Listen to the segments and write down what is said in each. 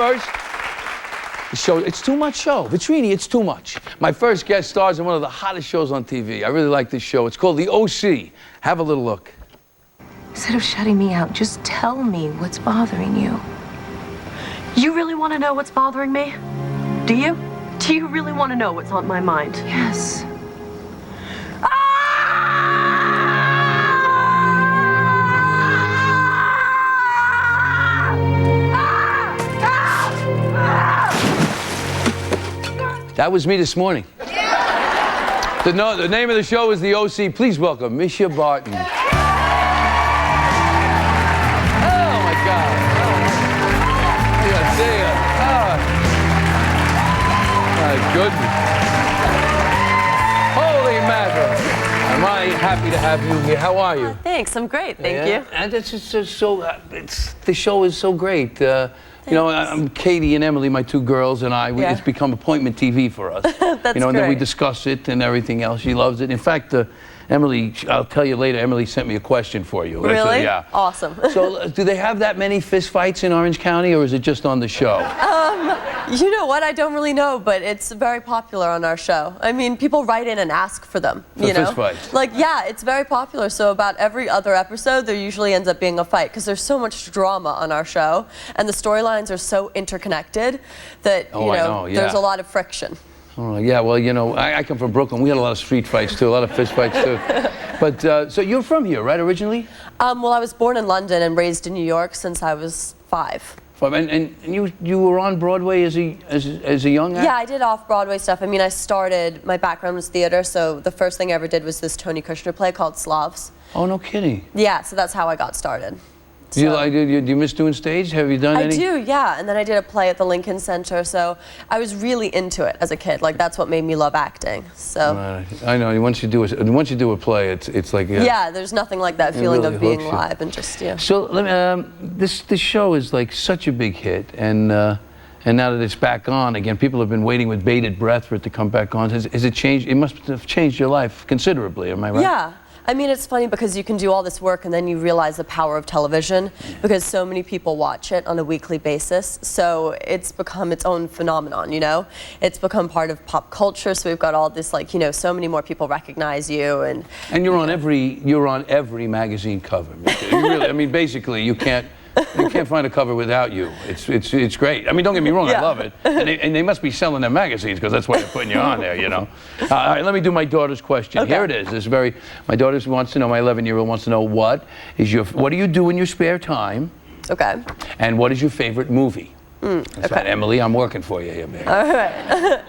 first show, it's too much show. Vitrini, it's too much. My first guest stars in one of the hottest shows on TV. I really like this show. It's called The OC. Have a little look. Instead of shutting me out, just tell me what's bothering you. You really want to know what's bothering me? Do you? Do you really want to know what's on my mind? Yes. That was me this morning. Yeah. The name of the show is The OC. Please welcome Mischa Barton. Yeah. Oh, my God. See ya. Oh. My goodness. Holy mackerel. Am I happy to have you here. How are you? Thanks. I'm great. Thank you. And it's just so, the show is so great. You know, I'm Katie and Emily, my two girls, and it's become appointment TV for us. That's you know, and great. then we discuss it and everything else. She loves it. In fact, Emily, I'll tell you later, Emily sent me a question for you. Really? Yeah. Awesome. So, do they have that many fist fights in Orange County, or is it just on the show? You know what? I don't really know, but it's very popular on our show. I mean, people write in and ask for them. You know, fist fights. Like, yeah, it's very popular. So about every other episode, there usually ends up being a fight because there's so much drama on our show, and the storylines are so interconnected that there's a lot of friction. Oh, yeah, well, you know, I come from Brooklyn. We had a lot of street fights, too, a lot of fist fights, too. But, so you're from here, right, originally? Well, I was born in London and raised in New York since I was 5. And you were on Broadway as a young actor? Yeah, I did off-Broadway stuff. I mean, my background was theater, so the first thing I ever did was this Tony Kushner play called Slavs. Oh, no kidding. Yeah, so that's how I got started. Do you miss doing stage? Have you done any? I do, yeah. And then I did a play at the Lincoln Center, so I was really into it as a kid. Like, that's what made me love acting. So. I know. Once you do a play, it's like yeah. There's nothing like that feeling really of being hooks you. live and just So let me. This show is like such a big hit, and now that it's back on again, people have been waiting with bated breath for it to come back on. Has it changed? It must have changed your life considerably. Am I right? Yeah. I mean, it's funny because you can do all this work and then you realize the power of television because so many people watch it on a weekly basis. So it's become its own phenomenon, you know? It's become part of pop culture, so we've got all this, like, you know, so many more people recognize you. And you're on every magazine cover. You really, I mean, basically, you can't find a cover without you. It's great. I mean, don't get me wrong, I love it. And they must be selling their magazines because that's why they're putting you on there, you know. All right, let me do my daughter's question. Okay. Here it is. My daughter wants to know, my 11-year-old wants to know, what do you do in your spare time? Okay. And what is your favorite movie? That's right, Emily, I'm working for you here, baby. All right.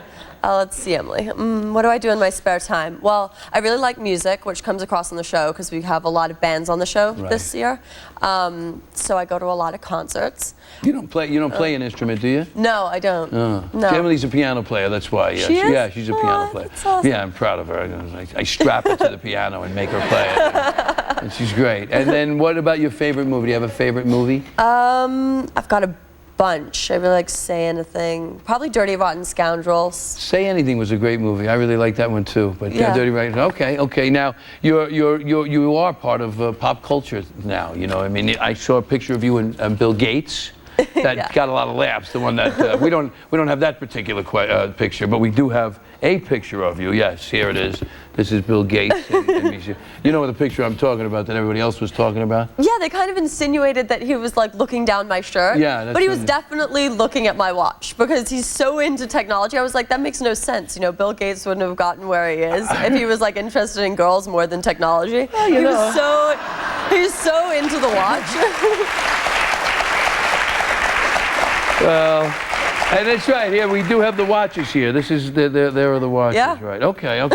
Let's see, Emily. What do I do in my spare time? Well, I really like music, which comes across on the show because we have a lot of bands on the show this year. So I go to a lot of concerts. You don't play an instrument, do you? No, I don't. No. Emily's a piano player, that's why. Yeah, she is? Yeah, she's a piano player. That's awesome. Yeah, I'm proud of her. I strap her to the piano and make her play it. And she's great. And then what about your favorite movie? Do you have a favorite movie? I've got a bunch. I really like Say Anything. Probably Dirty Rotten Scoundrels. Say Anything was a great movie. I really like that one too. But Dirty Rotten. Okay. Now you are part of pop culture now. You know, I mean, I saw a picture of you and Bill Gates. That got a lot of laughs. The one that we don't have that particular picture, but we do have a picture of you. Yes, here it is. This is Bill Gates and Mischa. You know the picture I'm talking about that everybody else was talking about? Yeah, they kind of insinuated that he was like looking down my shirt. Yeah, but he was definitely looking at my watch because he's so into technology. I was like, that makes no sense. You know, Bill Gates wouldn't have gotten where he is if he was like interested in girls more than technology. Well, he's so into the watch. Well, and that's right. Here we do have the watches here. This is there are the watches, right? Okay.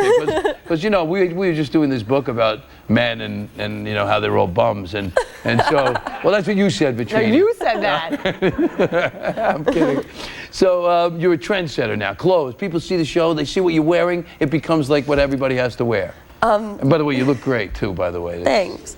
Because you know we were just doing this book about men and you know how they're all bums and so well that's what you said, Vitrini. No, you said that. I'm kidding. So you're a trendsetter now. Clothes. People see the show. They see what you're wearing. It becomes like what everybody has to wear. And by the way, you look great too. By the way. Thanks.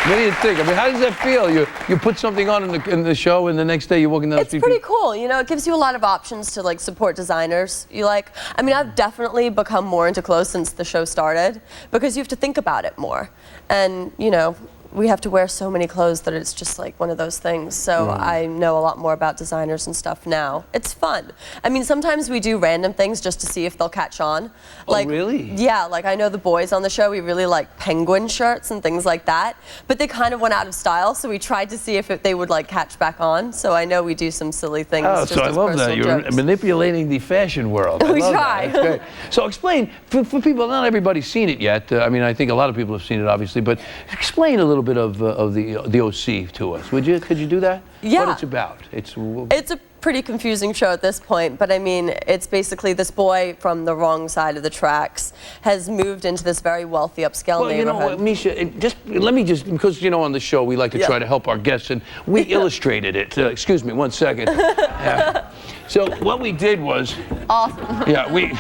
What do you think? I mean, how does that feel? You put something on in the show, and the next day you're walking down the street. It's pretty cool. You know, it gives you a lot of options to like support designers. I mean, I've definitely become more into clothes since the show started because you have to think about it more. And you know, we have to wear so many clothes that it's just like one of those things. So I know a lot more about designers and stuff now. It's fun. I mean, sometimes we do random things just to see if they'll catch on. Like, oh, really? Yeah, like I know the boys on the show, we really like penguin shirts and things like that. But they kind of went out of style, so we tried to see if they would like catch back on. So I know we do some silly things. Oh, just so I as love that. personal You're jokes. manipulating the fashion world. I We love try. That. That's great. So explain, for people, not everybody's seen it yet. I mean, I think a lot of people have seen it, obviously, but explain a little bit of the OC to us, would you? Could you do that? Yeah. What it's about? It's a pretty confusing show at this point, but I mean, it's basically this boy from the wrong side of the tracks has moved into this very wealthy upscale neighborhood. You know what, Mischa, let me because, you know, on the show we like to try to help our guests, and we illustrated it. Excuse me, 1 second. Yeah. So what we did was... Awesome. Yeah, we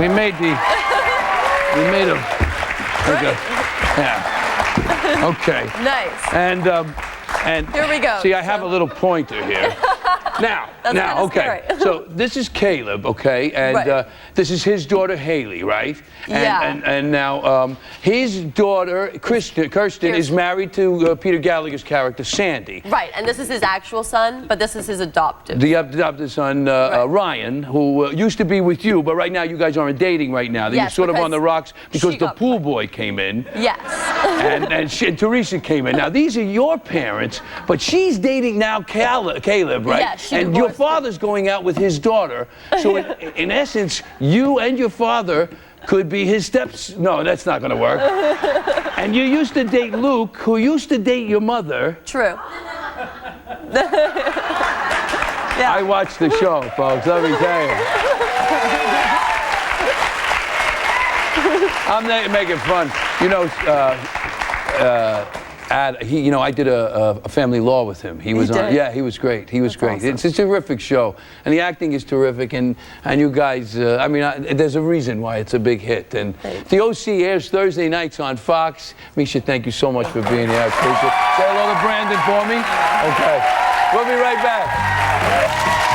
made a... Yeah. Okay. Nice. And here we go. See, I have a little pointer here. Now, okay. So this is Caleb, okay, and this is his daughter Haley, right? And now his daughter Kirsten is married to Peter Gallagher's character Sandy. Right, and this is his actual son, but this is his adopted. The adopted son Ryan, who used to be with you, but right now you guys aren't dating right now. You're sort of on the rocks because the pool boy came in. Yes. and Teresa came in. Now these are your parents, but she's dating now Caleb, right? Yes. And your father's going out with his daughter. So in essence, you and your father could be his steps. No, that's not going to work. And you used to date Luke, who used to date your mother. True. I watched the show, folks. Let me tell you. I'm making fun. You know, I did a family law with him. He was on. Yeah, he was great. He was great. Awesome. It's a terrific show, and the acting is terrific. And you guys, I mean, there's a reason why it's a big hit. And the OC airs Thursday nights on Fox. Mischa, thank you so much for being here. I appreciate it. Say hello to Brandon for me. Okay, we'll be right back.